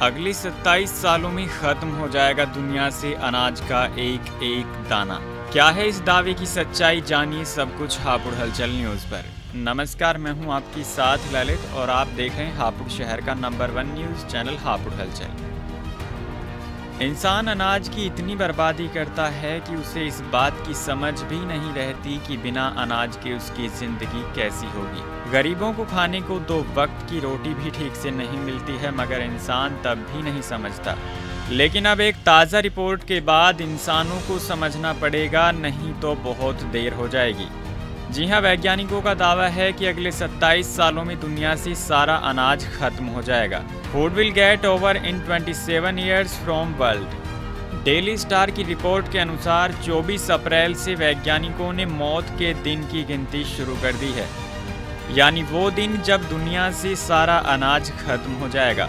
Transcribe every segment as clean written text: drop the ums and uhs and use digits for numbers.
अगले 27 सालों में खत्म हो जाएगा दुनिया से अनाज का एक एक दाना। क्या है इस दावे की सच्चाई, जानिए सब कुछ हापुड़ हलचल न्यूज़ पर। नमस्कार, मैं हूं आपके साथ ललित और आप देख रहे हैं हापुड़ शहर का नंबर 1 न्यूज़ चैनल हापुड़ हलचल। इंसान अनाज की इतनी बर्बादी करता है कि उसे इस बात की समझ भी नहीं रहती कि बिना अनाज के उसकी ज़िंदगी कैसी होगी। गरीबों को खाने को 2 वक्त की रोटी भी ठीक से नहीं मिलती है, मगर इंसान तब भी नहीं समझता। लेकिन अब एक ताज़ा रिपोर्ट के बाद इंसानों को समझना पड़ेगा, नहीं तो बहुत देर हो जाएगी। जी हाँ, वैज्ञानिकों का दावा है कि अगले 27 सालों में दुनिया से सारा अनाज खत्म हो जाएगा। Food will get over in 27 years from world. Daily star की रिपोर्ट के अनुसार 24 अप्रैल से वैज्ञानिकों ने मौत के दिन की गिनती शुरू कर दी है, यानी वो दिन जब दुनिया से सारा अनाज खत्म हो जाएगा।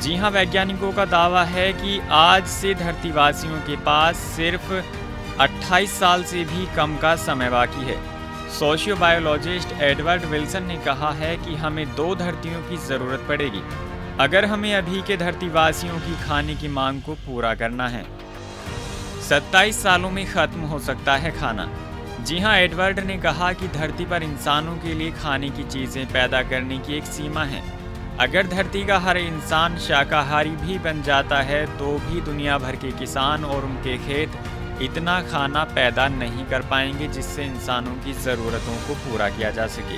जी हाँ, वैज्ञानिकों का दावा है कि आज से धरतीवासियों के पास सिर्फ 28 साल से भी कम का समय बाकी है। सोशियोबायोलॉजिस्ट एडवर्ड विल्सन ने कहा है कि हमें 2 धरतियों की ज़रूरत पड़ेगी अगर हमें अभी के धरतीवासियों की खाने की मांग को पूरा करना है। 27 सालों में ख़त्म हो सकता है खाना। जी हाँ, एडवर्ड ने कहा कि धरती पर इंसानों के लिए खाने की चीज़ें पैदा करने की एक सीमा है। अगर धरती का हर इंसान शाकाहारी भी बन जाता है तो भी दुनिया भर के किसान और उनके खेत इतना खाना पैदा नहीं कर पाएंगे जिससे इंसानों की ज़रूरतों को पूरा किया जा सके।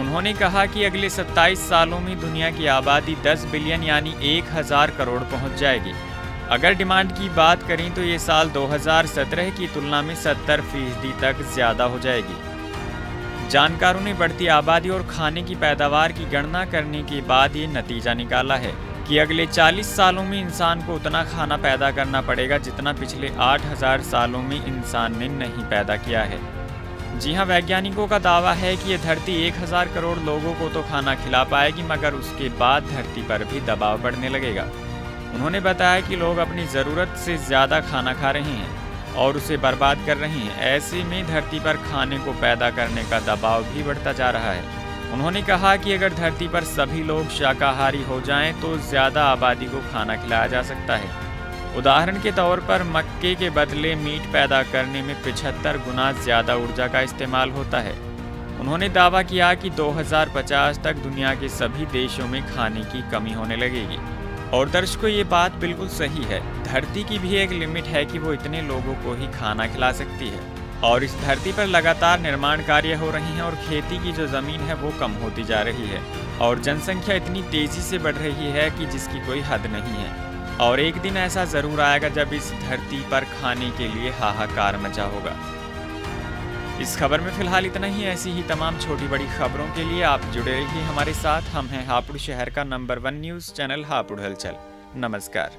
उन्होंने कहा कि अगले 27 सालों में दुनिया की आबादी 10 बिलियन यानी 1000 करोड़ पहुंच जाएगी। अगर डिमांड की बात करें तो ये साल 2017 की तुलना में 70% तक ज़्यादा हो जाएगी। जानकारों ने बढ़ती आबादी और खाने की पैदावार की गणना करने के बाद ये नतीजा निकाला है कि अगले 40 सालों में इंसान को उतना खाना पैदा करना पड़ेगा जितना पिछले 8000 सालों में इंसान ने नहीं पैदा किया है। जी हाँ, वैज्ञानिकों का दावा है कि ये धरती 1000 करोड़ लोगों को तो खाना खिला पाएगी, मगर उसके बाद धरती पर भी दबाव बढ़ने लगेगा। उन्होंने बताया कि लोग अपनी ज़रूरत से ज़्यादा खाना खा रहे हैं और उसे बर्बाद कर रहे हैं। ऐसे में धरती पर खाने को पैदा करने का दबाव भी बढ़ता जा रहा है। उन्होंने कहा कि अगर धरती पर सभी लोग शाकाहारी हो जाएं तो ज़्यादा आबादी को खाना खिलाया जा सकता है। उदाहरण के तौर पर मक्के के बदले मीट पैदा करने में 75 गुना ज़्यादा ऊर्जा का इस्तेमाल होता है। उन्होंने दावा किया कि 2050 तक दुनिया के सभी देशों में खाने की कमी होने लगेगी। और दर्शकों, ये बात बिल्कुल सही है। धरती की भी एक लिमिट है कि वो इतने लोगों को ही खाना खिला सकती है। और इस धरती पर लगातार निर्माण कार्य हो रहे हैं और खेती की जो ज़मीन है वो कम होती जा रही है और जनसंख्या इतनी तेज़ी से बढ़ रही है कि जिसकी कोई हद नहीं है। और एक दिन ऐसा ज़रूर आएगा जब इस धरती पर खाने के लिए हाहाकार मचा होगा। इस खबर में फ़िलहाल इतना ही। ऐसी ही तमाम छोटी बड़ी खबरों के लिए आप जुड़े रहिए हमारे साथ। हम हैं हापुड़ शहर का नंबर 1 न्यूज़ चैनल हापुड़ हलचल। नमस्कार।